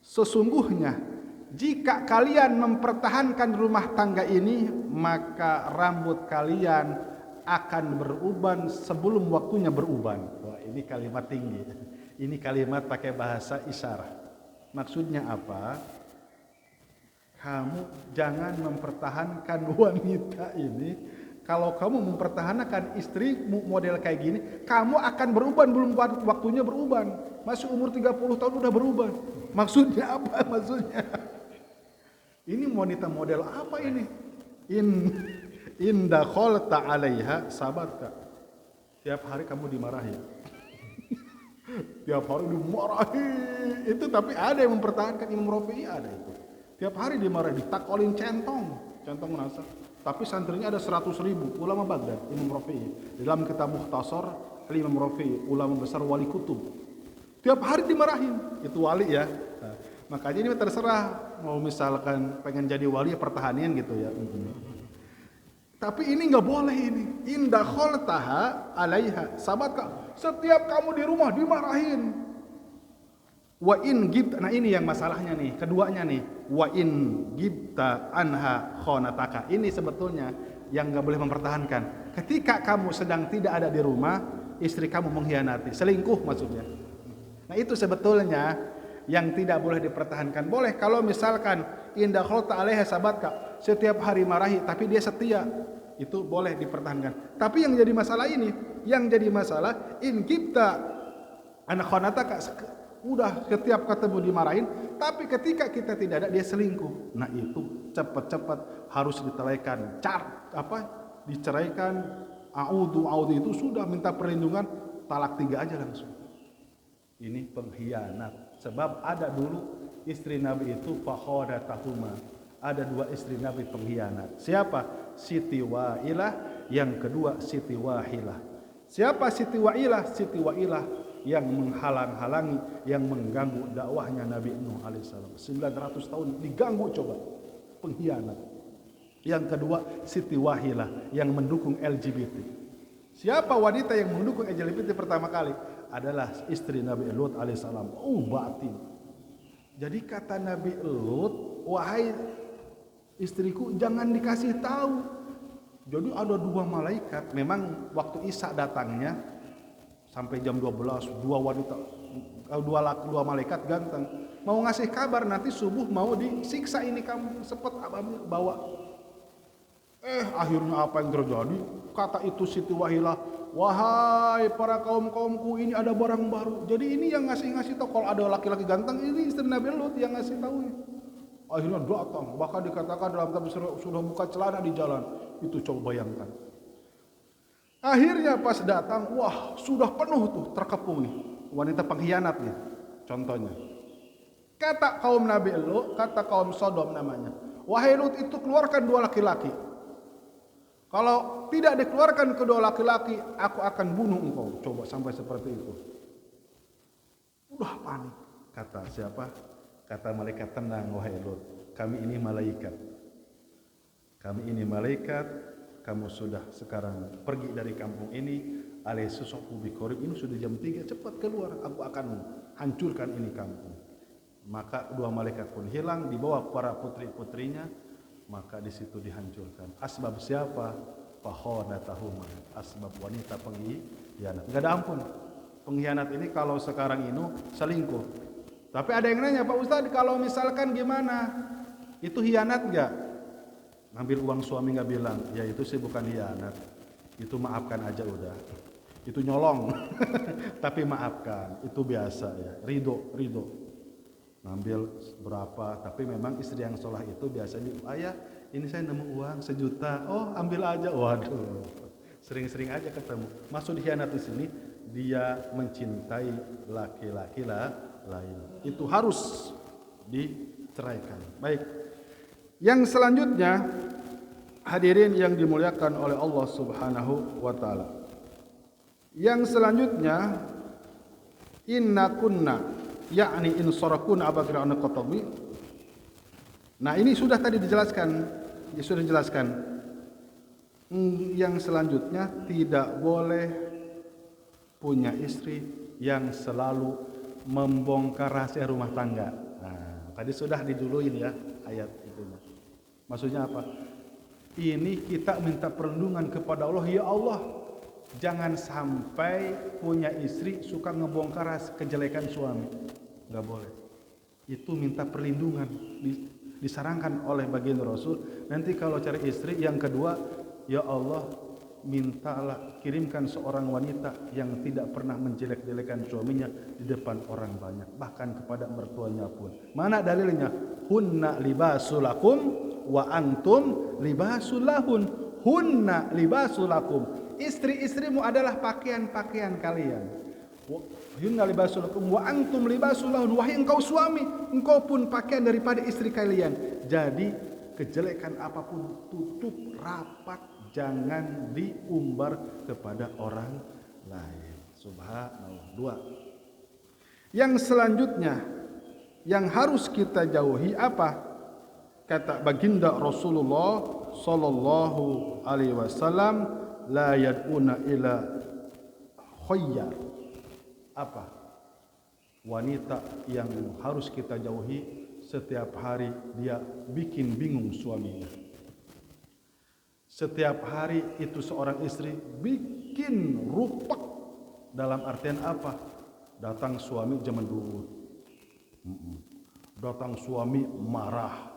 Sesungguhnya jika kalian mempertahankan rumah tangga ini, maka rambut kalian akan beruban sebelum waktunya beruban. Wah, ini kalimat tinggi. Ini kalimat pakai bahasa isyarat. Maksudnya apa? Kamu jangan mempertahankan wanita ini. Kalau kamu mempertahankan istrimu model kayak gini, kamu akan beruban belum waktunya beruban. Masih umur 30 tahun udah beruban. Maksudnya apa? Maksudnya ini wanita model apa ini? Inda kholta 'alaiha sabarta. Tiap hari kamu dimarahi. Tiap hari dimarahi. Itu tapi ada yang mempertahankan. Imam Rafi'i ada itu. Tiap hari dimarahi, ditakolin centong nasa. Tapi santrinya ada 100.000 ulama Baghdad, Imam Rafi'i. Dalam kitab Mukhtasar Imam Rafi'i, ulama besar wali kutub. Tiap hari dimarahin, itu wali ya. Nah, makanya ini terserah mau misalkan pengen jadi wali ya pertahanin gitu ya. Tapi ini nggak boleh ini. Inda kholtaha 'alaiha sabatka. Setiap kamu di rumah dimarahin. Wa in gibta, nah ini yang masalahnya nih, keduanya nih. Wa in gibta anha khonataka. Ini sebetulnya yang nggak boleh mempertahankan. Ketika kamu sedang tidak ada di rumah, istri kamu mengkhianati, selingkuh maksudnya. Nah itu sebetulnya yang tidak boleh dipertahankan. Boleh kalau misalkan indah khalta alaiha sabatka, setiap hari marahi tapi dia setia, itu boleh dipertahankan. Tapi yang jadi masalah ini, yang jadi masalah in kita anak khonataka, udah setiap ketemu dimarahin, tapi ketika kita tidak ada dia selingkuh. Nah itu cepat-cepat harus diceraikan, diceraikan. Audu itu sudah minta perlindungan, talak 3 aja langsung. Ini pengkhianat. Sebab ada dulu istri Nabi itu fakhadatahuma. Ada 2 istri Nabi pengkhianat. Siapa? Siti Wa'ilah, yang kedua Siti Wahilah. Siapa Siti Wa'ilah? Siti Wa'ilah yang menghalang-halangi, yang mengganggu dakwahnya Nabi Nuh alaihissalam. 900 tahun diganggu, coba. Pengkhianat. Yang kedua Siti Wahilah yang mendukung LGBT. Siapa wanita yang mendukung LGBT pertama kali? Adalah istri Nabi Lut alaihissalam. Batin. Jadi kata Nabi Lut, wahai istriku jangan dikasih tahu. Jadi ada 2 malaikat. Memang waktu Isya datangnya sampai jam 12, 2 malaikat ganteng mau ngasih kabar nanti subuh mau disiksa ini kamu, sepet abang bawa. Akhirnya apa yang terjadi? Kata itu Siti Wahilah, wahai para kaumku, ini ada barang baru. Jadi ini yang ngasih tahu kalau ada laki-laki ganteng, ini istri Nabi Lut yang ngasih tahu. Akhirnya datang, bahkan dikatakan dalam kitab sudah buka celana di jalan. Itu coba bayangkan. Akhirnya pas datang, wah sudah penuh tuh, terkepung nih. Wanita pengkhianat nih, contohnya. Kata kaum Nabi Lut, kata kaum Sodom namanya, wahai Lut itu keluarkan 2 laki-laki. Kalau tidak dikeluarkan kedua laki-laki, aku akan bunuh engkau. Coba sampai seperti itu. Udah panik. Kata siapa? Kata malaikat, tenang wahai Lut. Kami ini malaikat. Kami ini malaikat. Kamu sudah sekarang pergi dari kampung ini. Alaysusofu biqorib. Ini sudah jam 3. Cepat keluar. Aku akan hancurkan ini kampung. Maka 2 malaikat pun hilang. Dibawa para putri-putrinya. Maka di situ dihancurkan. Asbab siapa? Fakhadatahuma. Asbab wanita pengkhianat. Enggak ada ampun. Pengkhianat ini kalau sekarang ini selingkuh. Tapi ada yang nanya, Pak Ustadz, kalau misalkan gimana? Itu khianat enggak? Ngambil uang suami enggak bilang, ya itu sih bukan khianat. Itu maafkan aja udah. Itu nyolong. Tapi maafkan. Itu biasa ya. Ridho. Ngambil berapa, tapi memang istri yang sholah itu biasanya, ayah ini saya nemu uang 1 juta, oh ambil aja. Waduh, sering-sering aja ketemu. Maksud khianat di sini dia mencintai laki-laki lain, itu harus diceraikan. Baik, yang selanjutnya hadirin yang dimuliakan oleh Allah Subhanahu wa taala, yang selanjutnya inna kunna yakni in sarakun abakira anak kotobi. Nah ini sudah tadi dijelaskan, Yang selanjutnya tidak boleh punya istri yang selalu membongkar rahasia rumah tangga. Nah tadi sudah diduluin ya ayat itu. Maksudnya apa? Ini kita minta perlindungan kepada Allah. Ya Allah, jangan sampai punya istri suka ngebongkar kejelekan suami. Nggak boleh. Itu minta perlindungan. Disarankan oleh baginda Rasul. Nanti kalau cari istri yang kedua, ya Allah, mintalah kirimkan seorang wanita yang tidak pernah menjelek-jelekan suaminya di depan orang banyak, bahkan kepada mertuanya pun. Mana dalilnya? Hunna libasulakum wa antum libasulahun. Hunna libasulakum. Istri-istrimu adalah pakaian-pakaian kalian. Hunna libasulakum wa antum libasulahun. Wahai engkau suami, engkau pun pakaian daripada istri kalian. Jadi kejelekan apapun tutup rapat, jangan diumbar kepada orang lain. Subhanallah. 2. Yang selanjutnya yang harus kita jauhi apa? Kata baginda Rasulullah sallallahu alaihi wasallam, la yad'una ila khayyar. Apa? Wanita yang harus kita jauhi, setiap hari dia bikin bingung suaminya. Setiap hari itu seorang istri bikin rupak. Dalam artian apa? Datang suami jam 2. Datang suami marah,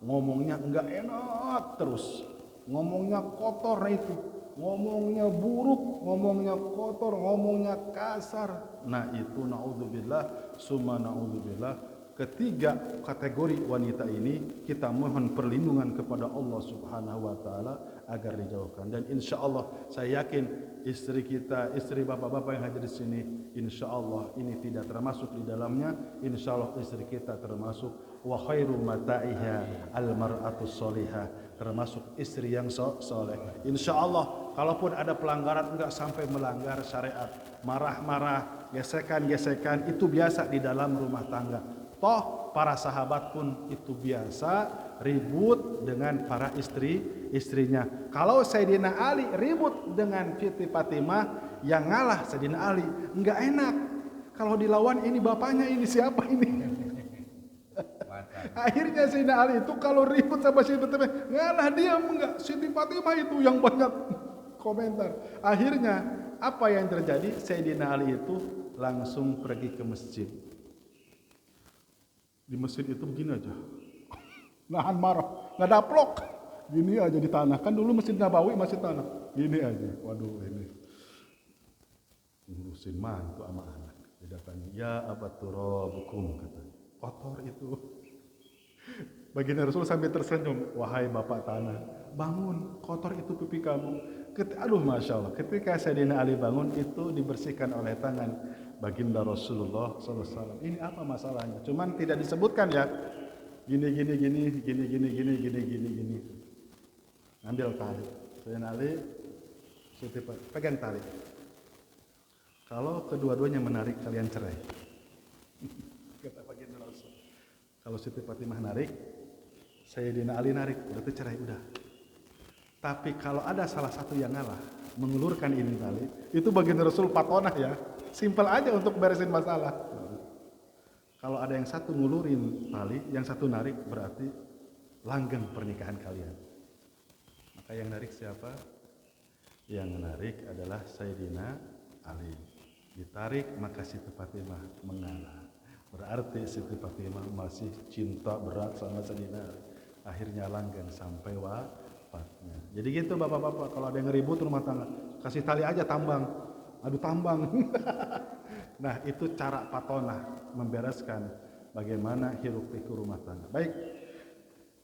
ngomongnya enggak enak terus, ngomongnya kotor itu, ngomongnya buruk, ngomongnya kotor, ngomongnya kasar. Nah itu naudzubillah, summa naudzubillah. Ketiga kategori wanita ini kita mohon perlindungan kepada Allah Subhanahu wa taala agar dijauhkan. Dan insya Allah saya yakin istri kita, istri bapak-bapak yang hadir di sini, insya Allah ini tidak termasuk di dalamnya. Insya Allah istri kita termasuk wa khairu mata'iha al-mar'atu sholihah, termasuk istri yang soleh. Insya Allah kalaupun ada pelanggaran enggak sampai melanggar syariat, marah-marah, gesekan-gesekan itu biasa di dalam rumah tangga. Toh para sahabat pun itu biasa ribut dengan para istrinya. Kalau Sayyidina Ali ribut dengan Siti Fatimah, yang ngalah Sayyidina Ali, enggak enak. Kalau dilawan ini bapaknya, ini siapa ini? Akhirnya Sayyidina Ali itu kalau ribut sama Siti Fatimah, ngalah dia, enggak. Siti Fatimah itu yang banyak komentar. Akhirnya apa yang terjadi? Sayyidina Ali itu langsung pergi ke masjid. Di masjid itu begini aja, nahan marah, nggak daplok, gini aja di tanah. Kan dulu Masjid Nabawi masih tanah, gini aja. Waduh ini ngurusin mantu sama anak. Didatangi, ya abaturabukum, katanya. Kotor itu. Baginda Rasul sampai tersenyum, wahai bapak tanah, bangun, kotor itu pipi kamu. Aduh masya Allah, ketika Sayyidina Ali bangun itu dibersihkan oleh tangan Baginda Rasulullah SAW. Ini apa masalahnya? Cuman tidak disebutkan ya. Gini. Ambil tali. Sayyidina Ali, pegang tali. Kalau kedua-duanya menarik, kalian cerai. Kata Baginda Rasul. Kalau Siti Fatimah narik, Sayyidina Ali narik, udah tuh cerai, udah. Tapi kalau ada salah satu yang ngalah, mengulurkan ini tali, itu Baginda Rasul patonah ya. Simpel aja untuk beresin masalah. Kalau ada yang satu ngulurin tali, yang satu narik, berarti langgeng pernikahan kalian. Maka yang narik siapa? Yang narik adalah Sayyidina Ali. Ditarik maka Siti Fatimah mengalah. Berarti Siti Fatimah masih cinta berat sama Sayyidina Ali. Akhirnya langgeng sampai wafatnya. Jadi gitu bapak-bapak, kalau ada yang ribut rumah tangga, kasih tali aja tambang. Aduh tambang. Nah itu cara patonah membereskan bagaimana hiruk pikuk rumah tangga. Baik.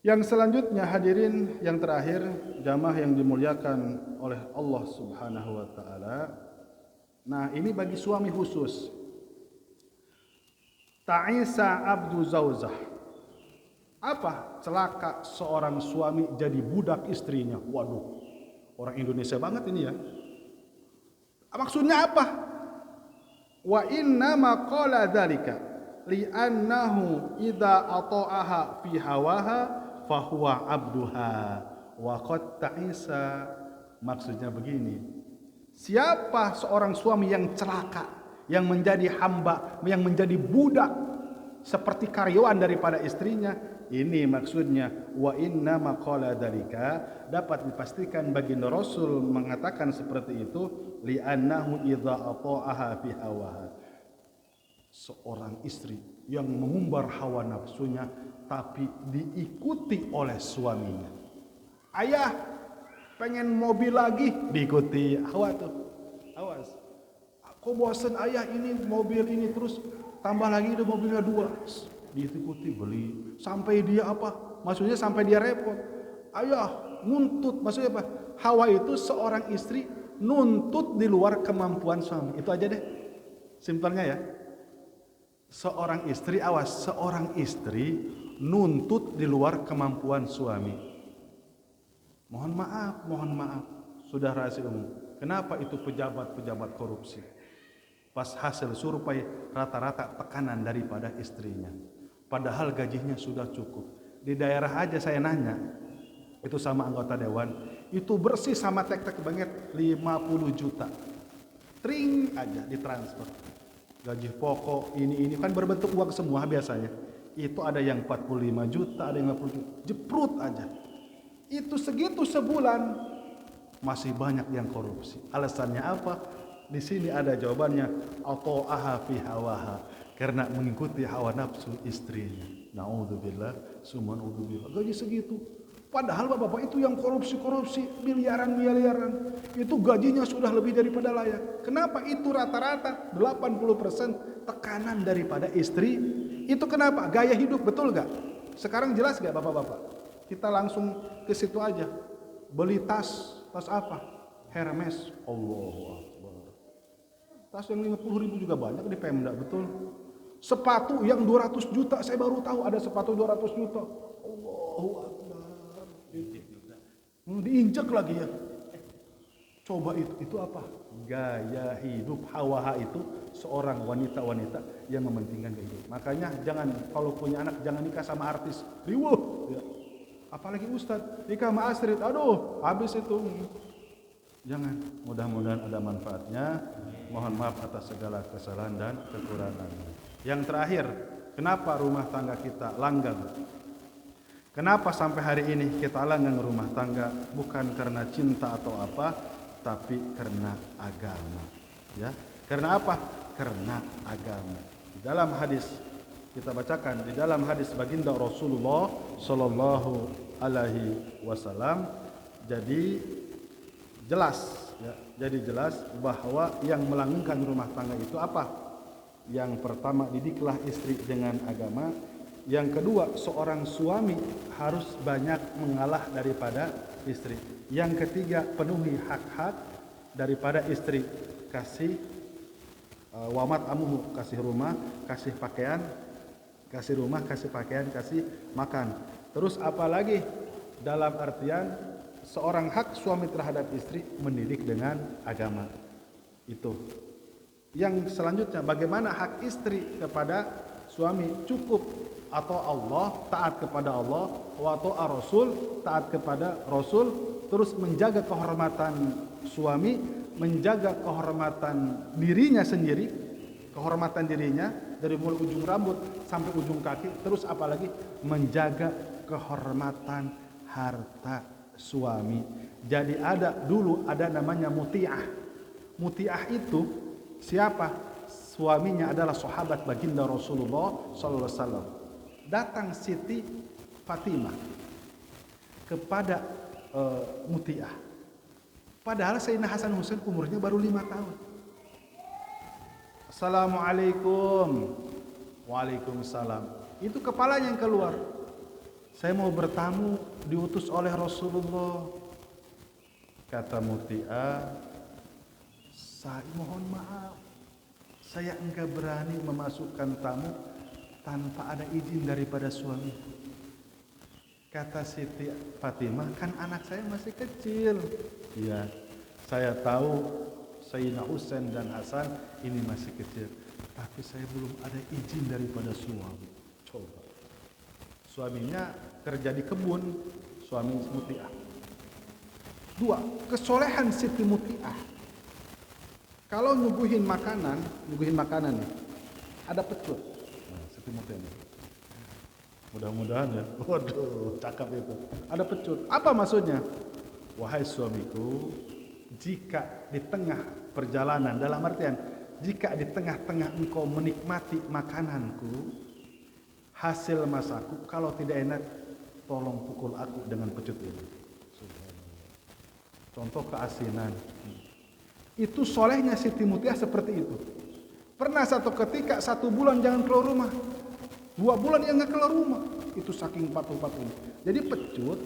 Yang selanjutnya hadirin yang terakhir, jamaah yang dimuliakan oleh Allah Subhanahu wa taala. Nah, ini bagi suami khusus. Ta'isa abdu zauzah. Apa celaka seorang suami jadi budak istrinya? Waduh. Orang Indonesia banget ini ya. Maksudnya apa? Wa inna ma qala dzalika li'annahu idza ata'aha fi hawaha fa huwa abduha wa qad ta'isa. Maksudnya begini. Siapa seorang suami yang celaka, yang menjadi hamba, yang menjadi budak seperti karyawan daripada istrinya, ini maksudnya wa inna ma qala dzalika, dapat dipastikan baginda Rasul mengatakan seperti itu li'annahu idza ata'aha fi hawaha. Seorang istri yang mengumbar hawa nafsunya tapi diikuti oleh suaminya. Ayah pengen mobil lagi, diikuti hawa tuh. Awas. Aku bosan ayah ini mobil ini terus tambah lagi ada mobilnya 2. Diikuti beli sampai dia apa? Maksudnya sampai dia repot. Ayah nuntut, maksudnya apa? Hawa itu seorang istri nuntut di luar kemampuan suami. Itu aja deh. Simpelnya ya. Seorang istri, awas, seorang istri nuntut di luar kemampuan suami. Mohon maaf, sudah rahasia umum. Kenapa itu pejabat-pejabat korupsi? Pas hasil survei rata-rata tekanan daripada istrinya. Padahal gajinya sudah cukup. Di daerah aja saya nanya, itu sama anggota dewan, itu bersih sama tek-tek banget 50 juta. Tring aja ditransfer. Gaji pokok ini kan berbentuk uang semua biasanya. Itu ada yang 45 juta, ada yang 50 juta. Jeprut aja. Itu segitu sebulan, masih banyak yang korupsi. Alasannya apa? Di sini ada jawabannya, ata'aha fi hawaha. karena mengikuti hawa nafsu istrinya. Naudzubillah, summa naudzubillah. Gaji segitu. Padahal bapak-bapak itu yang korupsi miliaran, itu gajinya sudah lebih daripada layak. Kenapa? Itu rata-rata 80% tekanan daripada istri. Itu kenapa? Gaya hidup, betul gak? Sekarang jelas gak bapak-bapak? Kita langsung ke situ aja. Beli tas apa? Hermes. Allahu Akbar. Tas yang 50.000 juga banyak di Pemda, betul? Sepatu yang 200 juta, saya baru tahu ada sepatu 200 juta. Allahu Akbar. Diinjak lagi ya. Coba itu apa? Gaya hidup hawa itu seorang wanita yang mementingkan gaya hidup. Makanya jangan, kalau punya anak jangan nikah sama artis. Riwuh. Ya. Apalagi ustadz nikah sama Astrid. Aduh, habis itu. Jangan. Mudah-mudahan ada manfaatnya. Mohon maaf atas segala kesalahan dan kekurangan. Yang terakhir, kenapa rumah tangga kita langgeng? Kenapa sampai hari ini kita langgeng rumah tangga? Bukan karena cinta atau apa, tapi karena agama. Ya, karena apa? Karena agama. Di dalam hadis kita bacakan, di dalam hadis baginda Rasulullah Sallallahu Alaihi Wasallam, jadi jelas, ya, jadi jelas bahwa yang melanggengkan rumah tangga itu apa? Yang pertama, didiklah istri dengan agama. Yang kedua, seorang suami harus banyak mengalah daripada istri. Yang ketiga, penuhi hak-hak daripada istri. Kasih wamat amuhu, kasih rumah, kasih pakaian, kasih rumah, kasih pakaian, kasih makan. Terus apalagi dalam artian seorang hak suami terhadap istri mendidik dengan agama. Itu. Yang selanjutnya, bagaimana hak istri kepada suami? Cukup atau Allah, taat kepada Allah, wa ta'a Rasul, taat kepada Rasul, terus menjaga kehormatan suami, menjaga kehormatan dirinya sendiri, kehormatan dirinya dari mulai ujung rambut sampai ujung kaki, terus apalagi menjaga kehormatan harta suami. Jadi dulu ada namanya muti'ah. Muti'ah itu siapa? Suaminya adalah sahabat baginda Rasulullah sallallahu alaihi wasallam. Datang Siti Fatimah kepada Muti'ah. Padahal Sayyidina Hasan Husain umurnya baru 5 tahun. Assalamualaikum. Waalaikumsalam. Itu kepalanya yang keluar. Saya mau bertamu, diutus oleh Rasulullah. Kata Muti'ah, saya mohon maaf, saya enggak berani memasukkan tamu tanpa ada izin daripada suami. Kata Siti Fatimah, kan anak saya masih kecil. Iya, saya tahu Sayyidina Husain dan Hasan ini masih kecil, tapi saya belum ada izin daripada suami. Coba. Suaminya kerja di kebun, suami Muti'ah. 2, kesolehan Siti Muti'ah. Kalau nyuguhin makanan nih, ada pecut. Mudah-mudahan ya. Waduh, cakap itu. Ada pecut. Apa maksudnya? Wahai suamiku, jika di tengah perjalanan, dalam artian jika di tengah-tengah engkau menikmati makananku, hasil masakku, kalau tidak enak, tolong pukul aku dengan pecut ini. Contoh keasinan. Itu solehnya Siti Muti'ah seperti itu. Pernah satu ketika 1 bulan jangan keluar rumah, 2 bulan ya nggak keluar rumah. Itu saking patuh-patuhnya. Jadi pecut,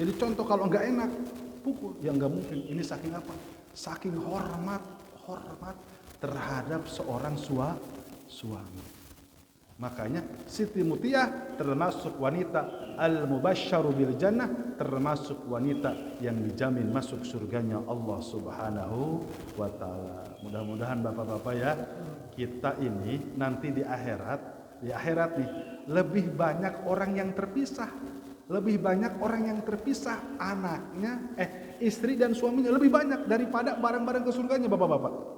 jadi contoh kalau nggak enak, pukul. Ya nggak mungkin. Ini saking apa? Saking hormat terhadap seorang suami. Makanya Siti Muti'ah termasuk wanita al-mubasysyaru bil jannah, termasuk wanita yang dijamin masuk surganya Allah Subhanahu wa taala. Mudah-mudahan Bapak-bapak ya, kita ini nanti di akhirat nih lebih banyak orang yang terpisah. Lebih banyak orang yang terpisah anaknya, istri dan suaminya lebih banyak daripada barang-barang ke surganya Bapak-bapak.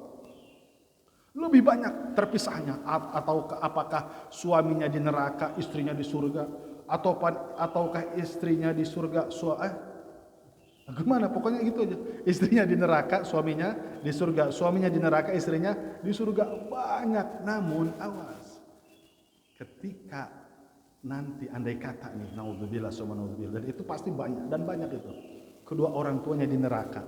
Lebih banyak terpisahnya, atau apakah suaminya di neraka, istrinya di surga, ataukah istrinya di surga, gimana? Pokoknya gitu aja. Istrinya di neraka, suaminya di surga, suaminya di neraka, istrinya di surga. Banyak, namun awas. ketika nanti andai kata nih, naudzubillah summa naudzubillah, dan itu pasti banyak dan banyak itu, kedua orang tuanya di neraka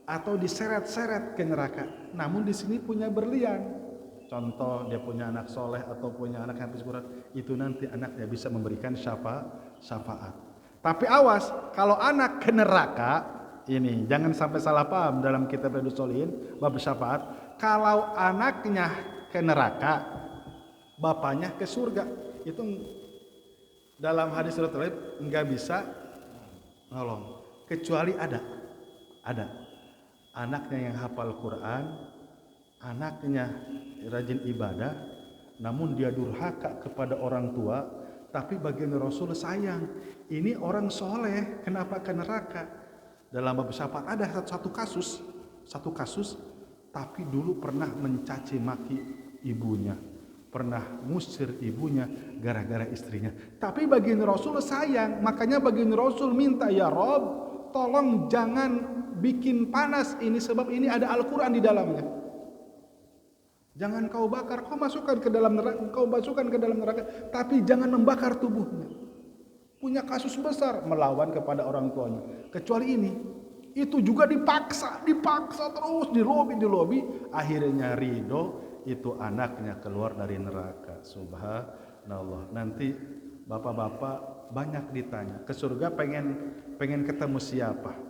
atau diseret-seret ke neraka, namun di sini punya berlian. Contoh dia punya anak soleh atau punya anak yang habis Quran, itu nanti anaknya bisa memberikan syafaat. Tapi awas, kalau anak ke neraka, ini jangan sampai salah paham dalam kitab Riyadhus Shalihin bab syafaat. Kalau anaknya ke neraka, bapaknya ke surga, itu dalam hadis riwayat nggak bisa nolong, kecuali ada anaknya yang hafal Quran, anaknya rajin ibadah, namun dia durhaka kepada orang tua. Tapi baginda Rasul sayang, ini orang soleh, kenapa ke neraka? Dalam bab syafaat ada satu kasus, tapi dulu pernah mencaci maki ibunya, pernah ngusir ibunya gara-gara istrinya. Tapi baginda Rasul sayang, makanya baginda Rasul minta, ya Rob, tolong jangan bikin panas ini, sebab ini ada Al-Quran di dalamnya. Jangan kau bakar, kau masukkan ke dalam neraka, tapi jangan membakar tubuhnya. Punya kasus besar melawan kepada orang tuanya. Kecuali ini, itu juga dipaksa terus di lobi, akhirnya ridho, itu anaknya keluar dari neraka. Subhanallah. Nanti bapak-bapak banyak ditanya, ke surga pengen ketemu siapa?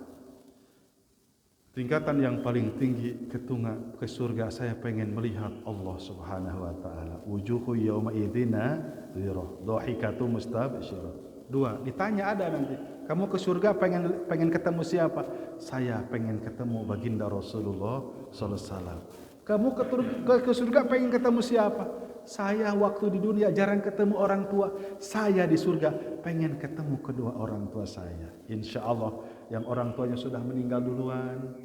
Tingkatan yang paling tinggi ke surga, saya pengen melihat Allah Subhanahu wa taala. Wujuhu yauma idzina dzirah, dhahikatu mustabsyirah. Dua, ditanya ada nanti. Kamu ke surga pengen ketemu siapa? Saya pengen ketemu baginda Rasulullah sallallahu alaihi wasallam. Kamu ke surga pengen ketemu siapa? Saya waktu di dunia jarang ketemu orang tua. Saya di surga pengen ketemu kedua orang tua saya. Insya Allah yang orang tuanya sudah meninggal duluan,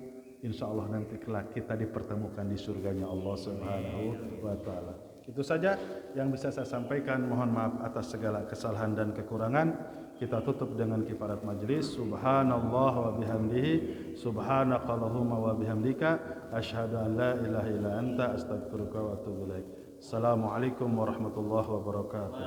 insya Allah nanti kelak kita dipertemukan di surganya Allah Subhanahu wa ta'ala. Itu saja yang bisa saya sampaikan. Mohon maaf atas segala kesalahan dan kekurangan. Kita tutup dengan kifarat majlis. Subhanallah wa bihamdihi, subhanakallahumma wa bihamdika, asyhadu an la ilaha illa anta, astaghfiruka wa atubu ilaik. Assalamualaikum warahmatullahi wabarakatuh.